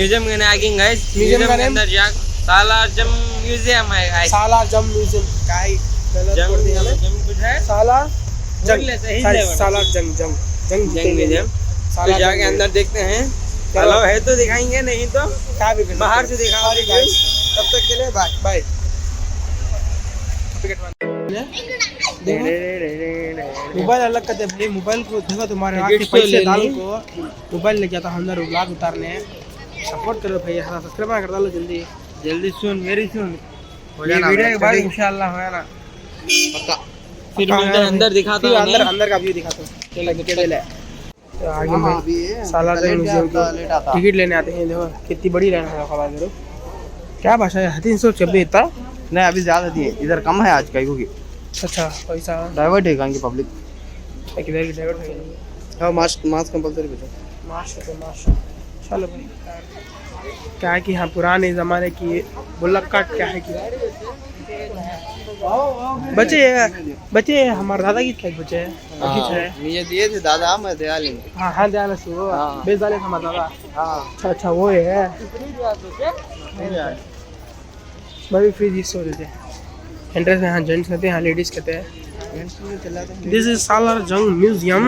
Museum में आगे guys, museum का के अंदर जा सालारजंग म्यूजियम है गाइस। सालारजंग म्यूजियम का ही गलत जंग बोल दिया मैं। जंग कुछ है सालारजंग जंग म्यूजियम। तो जाके अंदर देखते हैं, चलो है तो दिखाएंगे, नहीं तो क्या भी बाहर से दिखाओगे गाइस। तब तक के लिए बाय बाय। मोबाइल अलग करते भाई, मोबाइल को देखो तुम्हारे हाथ के पैसे डाल को मोबाइल ले जाता हम अंदर व्लॉग उतारने। सपोर्ट करो भाई, सब्सक्राइब कर डालो जल्दी जल्दी सुन मेरी सुन, ये वीडियो के बाद इंशाल्लाह होगा ना पक्का। फिर मैं अंदर दिखाता हूँ, अंदर का व्यू दिखाता हूँ। चलो तो आगे में सालारजंग म्यूजियम की टिकट लेने आते हैं। देखो कितनी बड़ी लाइन है, खबर करो क्या भाषा है। 326 इतना नहीं, अभी ज्यादा थी, इधर कम है आज का क्योंकि अच्छा पैसा डाइवर्ट है कहीं की पब्लिक। किधर की ड्राइवर है। हाँ मास्क कंपलसरी बचा। मास्क चलो भाई। क्या है कि हाँ पुराने ज़माने की बुल्लक काट क्या है कि बच्चे हमारे दादा की क्या बच्चे हैं मुझे दिए थे दादा, मैं दयाल हूँ। हाँ दयाल से वो बेच डाले थे हमारा दादा। अच्छा वो है भाई। फ्री जिस हो रहे थे एंट्रेंस में। हाँ जेंट्स कहते हैं, हाँ लेडीज कहते हैं। This is Salar Jung museum.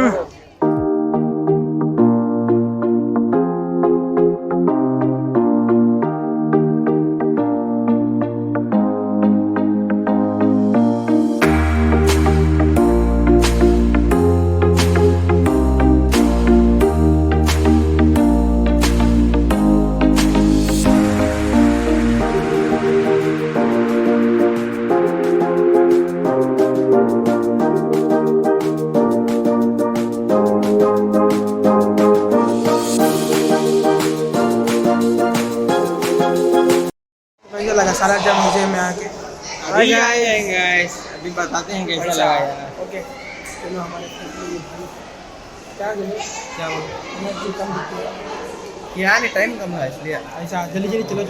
लगा सालारजंग म्यूजियम में आके। गाइस अभी बताते हैं कैसा लगा यार। ओके चलो हमारे क्या एनर्जी कम होती है यार, टाइम कम है इसलिए ऐसा। जल्दी चलो।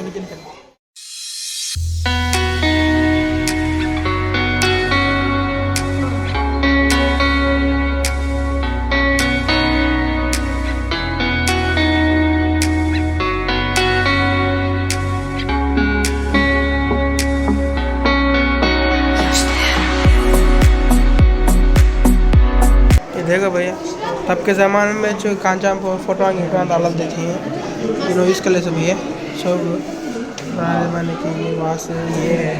देखो भैया तब के ज़माने में जो कांचा फोटो अलग देती हैं, यू नो इस कलर से भी है सब पुराने ज़माने की। वास ये है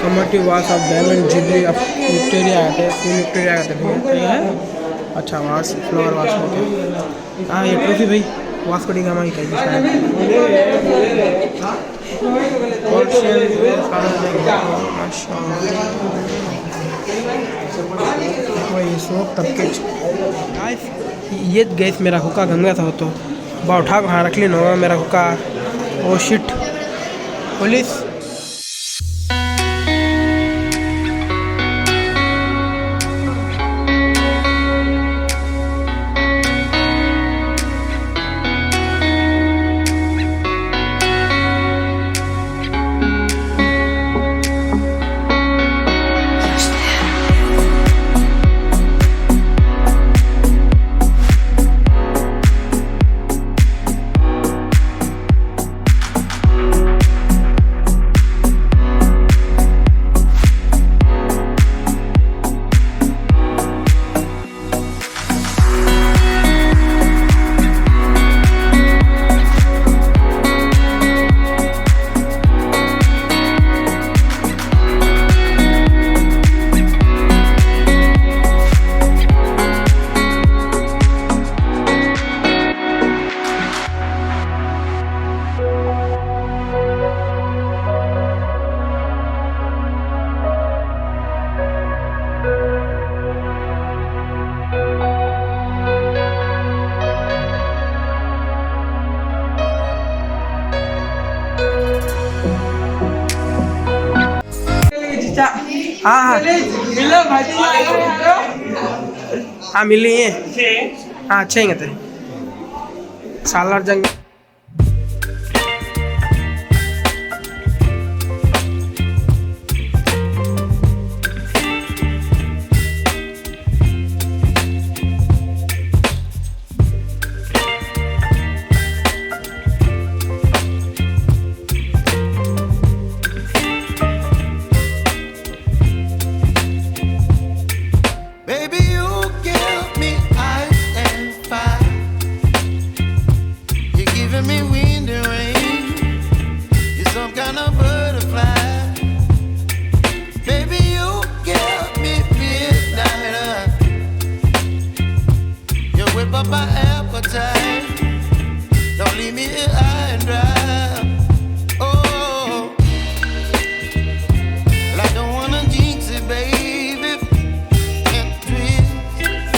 कमर्टिव वास of diamond jubilee of Victoria आते हैं, फुल विक्टोरिया आते हैं। अच्छा वास फ्लावर वास होते हैं। हाँ ये ट्रॉफी भाई वास कोडिंग हमारी ये गैस मेरा हुक्का गम गया था। तो बा उठा को हाँ रख ली नो मेरा हुक्का। Oh shit police. हाँ हाँ मिली है। हाँ अच्छे हैं थे Salar Jung. up my appetite. Don't leave me here high and dry. Oh, well, I don't wanna jinx it, baby, and twist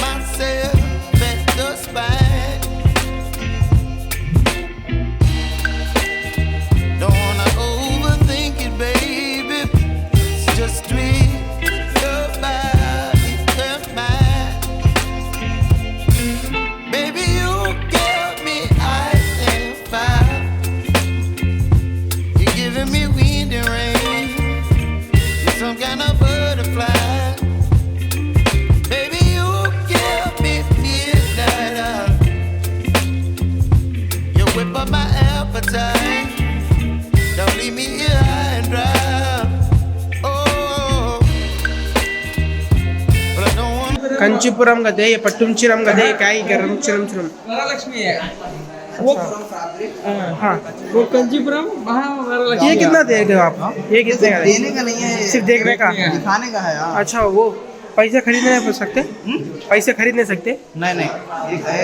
myself at the spine. Don't wanna overthink it, baby. It's just twist your body and mine. Baby, you give me ice and fire. You're giving me wind and rain. You're some kind of butterfly. Baby, you give me midnight oil. You whip up my appetite. Don't leave me here high and dry. Oh, but I don't wanna. Kanchipuram गधे ये पट्टुमचिरम गधे क्या ही कर चिरम चिरम वरलक्ष्मी है वो। हाँ वो कंचीपुरम वहाँ वरलक्ष्मी। ये कितना देते हो आप? ये कितने का देने का नहीं है, सिर्फ देखने का? दिखाने का है यार। अच्छा वो पैसे खरीद नहीं सकते? पैसे खरीद नहीं सकते? नहीं नहीं,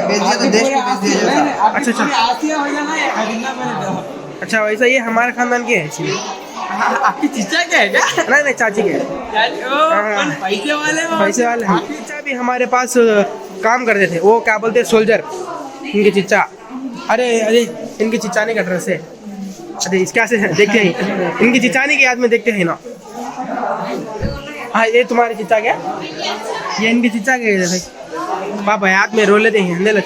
बेच दिया तो देश को बेच दिया जाएगा। अच्छा अच्छा आसिया हो जाना ये खरीदना मैंने। अच्छा वैसा ये हमारे खानदान के है इसलिए। आपकी चीचा क्या है क्या? नहीं नहीं चाची के है। पैसे वाले हो? पैसे वाले हैं। चीचा भी हमारे पास काम करते थे, वो क्या बोलते हैं सोल्जर, इनके चीचा। अरे अरे इनकी चिचाने का ड्रेस है। अरे इसके से देखते हैं इनकी चिचाने की याद में देखते हैं ना। हाँ ये तुम्हारे चिचा क्या? ये इनकी चिचा के भाई पापा याद में रो लेते हैं।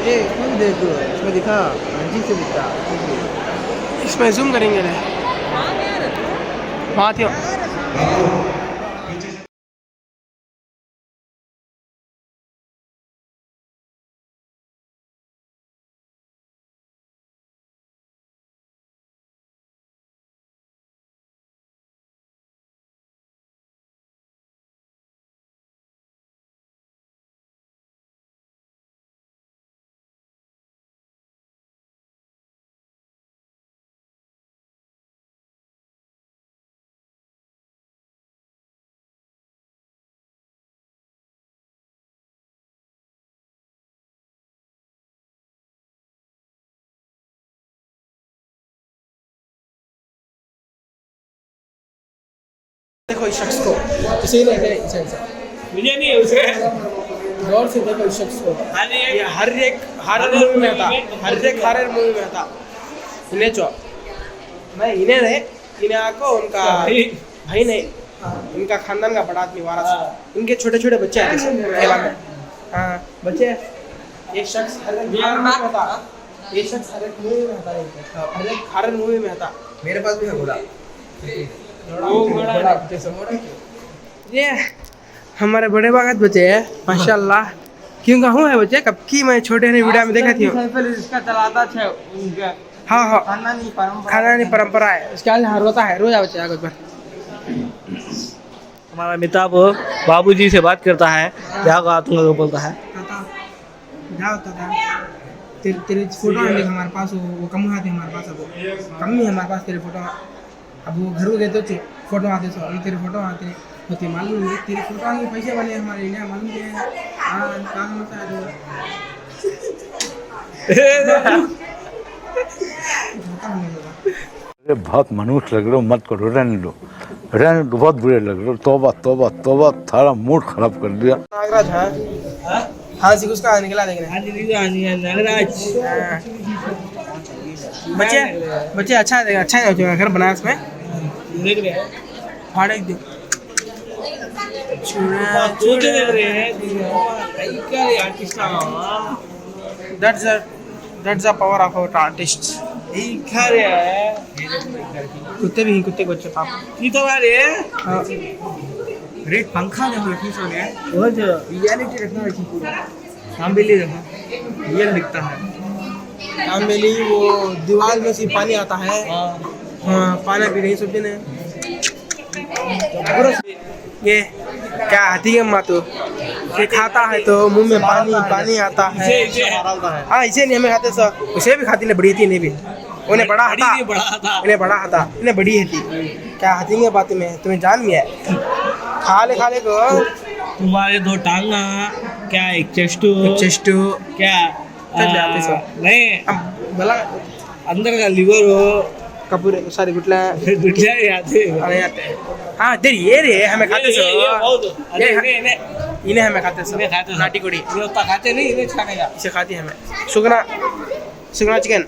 ये कौन देखो इसमें दिखा नजदीक से दिखा इसमें जूम करेंगे ना वहाँ थी देखो इस शख्स को, इसे नहीं इसे मुझे नहीं है उसे। गौर से देखो इस शख्स को, ये हर एक हॉरर मूवी में था, हर एक हॉरर मूवी में था। इन्हें चो मैं इन्हें नहीं, इन्हें को उनका भाई नहीं, इनका खानदान का बड़ा आदमी वारस, इनके छोटे छोटे बच्चे आते हैं। हाँ बच्चे, एक शख्स हर एक मूवी में था, एक शख्स हर एक मूवी में था, हर एक हॉरर मूवी में था। मेरे पास भी है घोड़ा। ये हमारे बड़े बागत बच्चे हैं माशाल्लाह। क्यों कहूँ है बच्चे, कब की मैं छोटे ने वीडियो में देखा थी। इसका चलाता था उनका हाँ हाँ खाना परंपरा है, इसके आज रोता है रोजा बच्चे आगे पर। हमारा मिताब बाबूजी से बात करता है, क्या कहा तुम बोलता है। जाओ तेरे फोटो है हमारे पास, वो कम आते हमारे पास, अब कम ही हमारे पास तेरे फोटो। अब वो घर को गए तो फोटो आते सो, अभी तेरे फोटो आते होते मालूम नहीं, तेरे फोटो आने पैसे बने हमारे इंडिया मालूम क्या है। हाँ काम होता है। अरे बहुत मनुष्य लग रहे हो, मत करो, रहने दो बहुत बुरे लग रहे हो। तौबा तौबा तौबा, थारा मूड खराब कर दिया। नागराज है, हाँ सी उसका निकला देखने नागराज बच्चे अच्छा है घर बनाया इसमें। देख रहे हैं, फाड़े दे देख रहे हैं क्या artist that's the power of our artists। खा रहे हैं कुत्ते भी कुत्ते को अच्छे पाप की तो आ रहे हैं। रेड पंखा देखो लखी सोने है, वो जो रियलिटी रखना रखी पूरा, सांबेली देखो रियल दिखता है। आमेली वो दीवार में से पानी आता है। हाँ पानी पी रही सब ने। ये क्या हाथी के मातो ये खाता है तो मुंह में पानी आता है। हाँ इसे नहीं हमें खाते सब, उसे भी खाती ने बड़ी थी, नहीं भी उन्हें बड़ा हता, इन्हें बड़ा हता, इन्हें बड़ी है थी। क्या हाथी के बात में तुम्हें जान में है, खा ले को तुम्हारे दो टांगा क्या, एक चेस्ट क्या नहीं भला अंदर का लिवर हो कपूर सारी गुटला गुटलिया आते हैं। हाँ देर ये रे हमें खाते सो, इन्हें हमें खाते सो, नाटी कोड़ी खाते नहीं, इन्हें खाएगा, इसे खाती है हमें। सुगना चिकन।